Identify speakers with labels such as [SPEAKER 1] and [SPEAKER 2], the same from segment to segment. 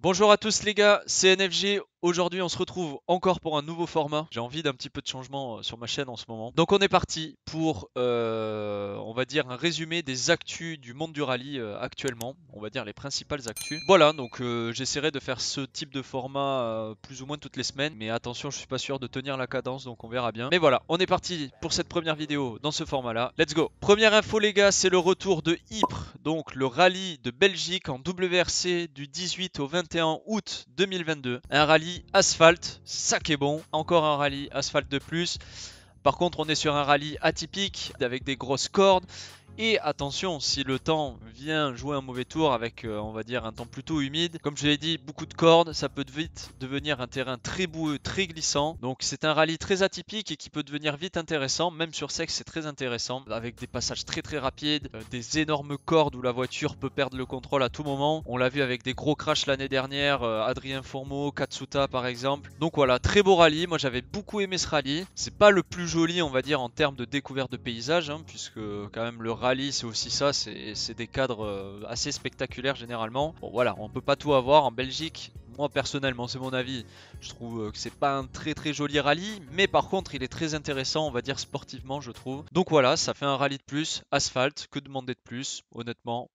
[SPEAKER 1] Bonjour à tous les gars, c'est NFG. Aujourd'hui on se retrouve encore pour un nouveau format. J'ai envie d'un petit peu de changement sur ma chaîne en ce moment. Donc on est parti pour, on va dire, un résumé des actus du monde du rallye actuellement. On va dire les principales actus. Voilà, donc j'essaierai de faire ce type de format plus ou moins toutes les semaines. Mais attention, je suis pas sûr de tenir la cadence, donc on verra bien. Mais voilà, on est parti pour cette première vidéo dans ce format-là. Let's go. Première info les gars, c'est le retour de Ypres, donc le rallye de Belgique en WRC du 18 au 21 août 2022. Un rallye asphalte, ça qui est bon. Encore un rallye asphalte de plus. Par contre, on est sur un rallye atypique avec des grosses cordes. Et attention, si le temps vient jouer un mauvais tour avec, on va dire, un temps plutôt humide, comme je l'ai dit, beaucoup de cordes, ça peut vite devenir un terrain très boueux, très glissant. Donc c'est un rallye très atypique et qui peut devenir vite intéressant, même sur sec c'est très intéressant, avec des passages très très rapides, des énormes cordes où la voiture peut perdre le contrôle à tout moment. On l'a vu avec des gros crashs l'année dernière, Adrien Fourmeau, Katsuta par exemple. Donc voilà, très beau rallye, moi j'avais beaucoup aimé ce rallye. C'est pas le plus joli on va dire en termes de découverte de paysage, hein, puisque quand même le rallye c'est aussi ça, c'est des cadres assez spectaculaires généralement. Bon voilà, on peut pas tout avoir en Belgique. Moi personnellement, c'est mon avis, je trouve que c'est pas un très très joli rallye, mais par contre il est très intéressant, on va dire sportivement je trouve. Donc voilà, ça fait un rallye de plus, asphalte, que demander de plus, honnêtement,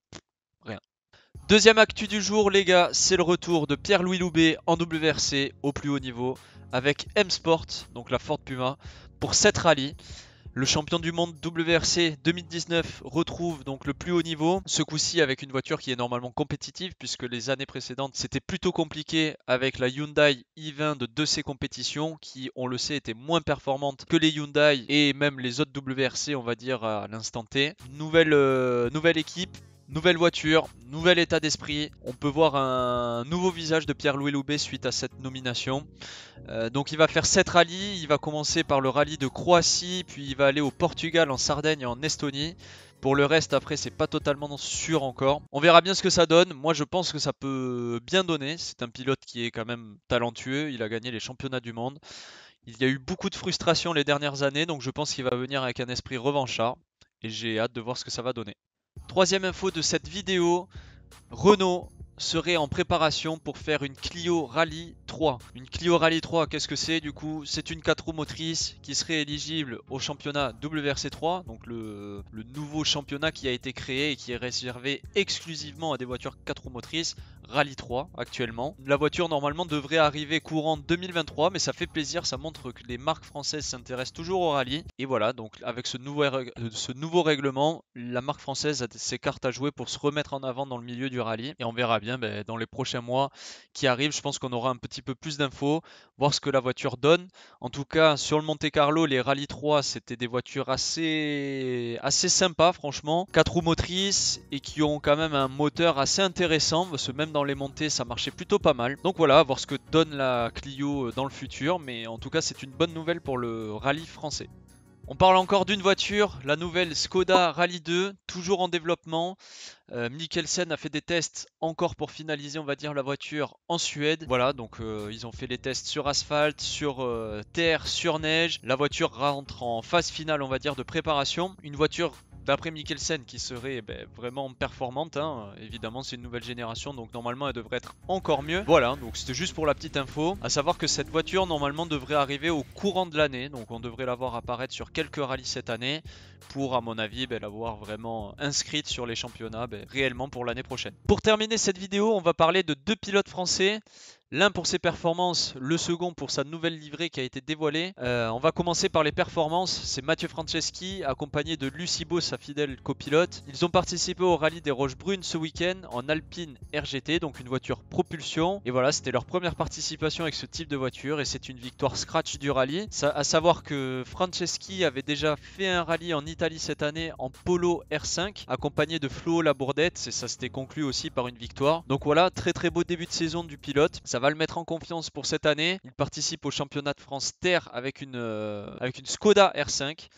[SPEAKER 1] rien. Deuxième actu du jour les gars, c'est le retour de Pierre-Louis Loubet en WRC au plus haut niveau avec M-Sport, donc la Ford Puma, pour 7 rallyes. Le champion du monde WRC 2019 retrouve donc le plus haut niveau, ce coup-ci avec une voiture qui est normalement compétitive puisque les années précédentes c'était plutôt compliqué avec la Hyundai i20 de 2C compétition qui on le sait était moins performante que les Hyundai et même les autres WRC on va dire à l'instant T. Nouvelle équipe. Nouvelle voiture, nouvel état d'esprit. On peut voir un nouveau visage de Pierre-Louis Loubet suite à cette nomination. Donc il va faire 7 rallyes, il va commencer par le rallye de Croatie, puis il va aller au Portugal, en Sardaigne et en Estonie. Pour le reste, après, c'est pas totalement sûr encore. On verra bien ce que ça donne. Moi, je pense que ça peut bien donner. C'est un pilote qui est quand même talentueux. Il a gagné les championnats du monde. Il y a eu beaucoup de frustration les dernières années, donc je pense qu'il va venir avec un esprit revanchard. Et j'ai hâte de voir ce que ça va donner. Troisième info de cette vidéo, Renault serait en préparation pour faire une Clio Rallye 3. Une Clio Rallye 3, qu'est-ce que c'est du coup? C'est une 4 roues motrices qui serait éligible au championnat WRC3, donc le nouveau championnat qui a été créé et qui est réservé exclusivement à des voitures 4 roues motrices. Rallye 3 actuellement. La voiture normalement devrait arriver courant 2023, mais ça fait plaisir, ça montre que les marques françaises s'intéressent toujours au rallye. Et voilà, donc avec ce nouveau règlement, la marque française a ses cartes à jouer pour se remettre en avant dans le milieu du rallye. Et on verra bien dans les prochains mois qui arrivent, je pense qu'on aura un petit peu plus d'infos, voir ce que la voiture donne. En tout cas, sur le Monte Carlo, les Rallye 3, c'était des voitures assez sympas, franchement. 4 roues motrices et qui ont quand même un moteur assez intéressant, parce que même dans les montées, ça marchait plutôt pas mal. Donc voilà, voir ce que donne la Clio dans le futur, mais en tout cas, c'est une bonne nouvelle pour le rallye français. On parle encore d'une voiture, la nouvelle Skoda Rally 2, toujours en développement. Mikkelsen a fait des tests encore pour finaliser, on va dire, la voiture en Suède. Voilà, donc ils ont fait les tests sur asphalte, sur terre, sur neige. La voiture rentre en phase finale, on va dire, de préparation. Une voiture d'après Mikkelsen qui serait vraiment performante, hein. Évidemment c'est une nouvelle génération donc normalement elle devrait être encore mieux. Voilà, donc c'était juste pour la petite info, à savoir que cette voiture normalement devrait arriver au courant de l'année, donc on devrait la voir apparaître sur quelques rallyes cette année pour à mon avis la voir vraiment inscrite sur les championnats réellement pour l'année prochaine. Pour terminer cette vidéo, on va parler de deux pilotes français. L'un pour ses performances, le second pour sa nouvelle livrée qui a été dévoilée. On va commencer par les performances. C'est Mathieu Franceschi accompagné de Lucie Beau, sa fidèle copilote. Ils ont participé au rallye des Roches Brunes ce week-end en Alpine RGT, donc une voiture propulsion. Et voilà, c'était leur première participation avec ce type de voiture et c'est une victoire scratch du rallye. À savoir que Franceschi avait déjà fait un rallye en Italie cette année en Polo R5 accompagné de Flo Labourdette. Ça s'était conclu aussi par une victoire. Donc voilà, très très beau début de saison du pilote. Ça va le mettre en confiance pour cette année. Il participe au championnat de France Terre avec une Skoda R5.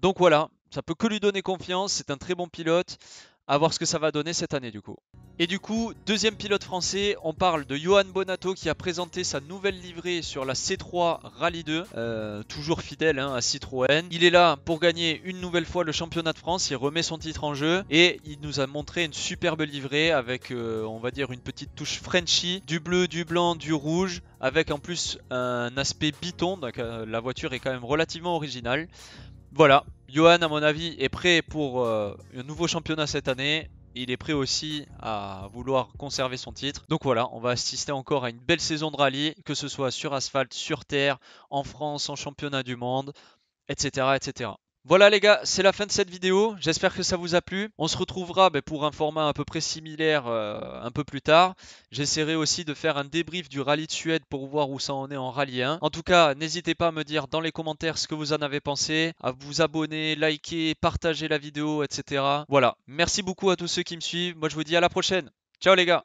[SPEAKER 1] Donc voilà, ça peut que lui donner confiance. C'est un très bon pilote. À voir ce que ça va donner cette année du coup. Et du coup, deuxième pilote français, on parle de Johan Bonato qui a présenté sa nouvelle livrée sur la C3 Rallye 2, toujours fidèle à Citroën. Il est là pour gagner une nouvelle fois le championnat de France, il remet son titre en jeu et il nous a montré une superbe livrée avec, on va dire, une petite touche Frenchy, du bleu, du blanc, du rouge, avec en plus un aspect biton, donc la voiture est quand même relativement originale. Voilà, Johan à mon avis est prêt pour un nouveau championnat cette année. Il est prêt aussi à vouloir conserver son titre. Donc voilà, on va assister encore à une belle saison de rallye, que ce soit sur asphalte, sur terre, en France, en championnat du monde, etc. etc. Voilà les gars, c'est la fin de cette vidéo. J'espère que ça vous a plu. On se retrouvera pour un format à peu près similaire un peu plus tard. J'essaierai aussi de faire un débrief du rallye de Suède pour voir où ça en est en rallye 1. En tout cas, n'hésitez pas à me dire dans les commentaires ce que vous en avez pensé, à vous abonner, liker, partager la vidéo, etc. Voilà, merci beaucoup à tous ceux qui me suivent. Moi je vous dis à la prochaine. Ciao les gars!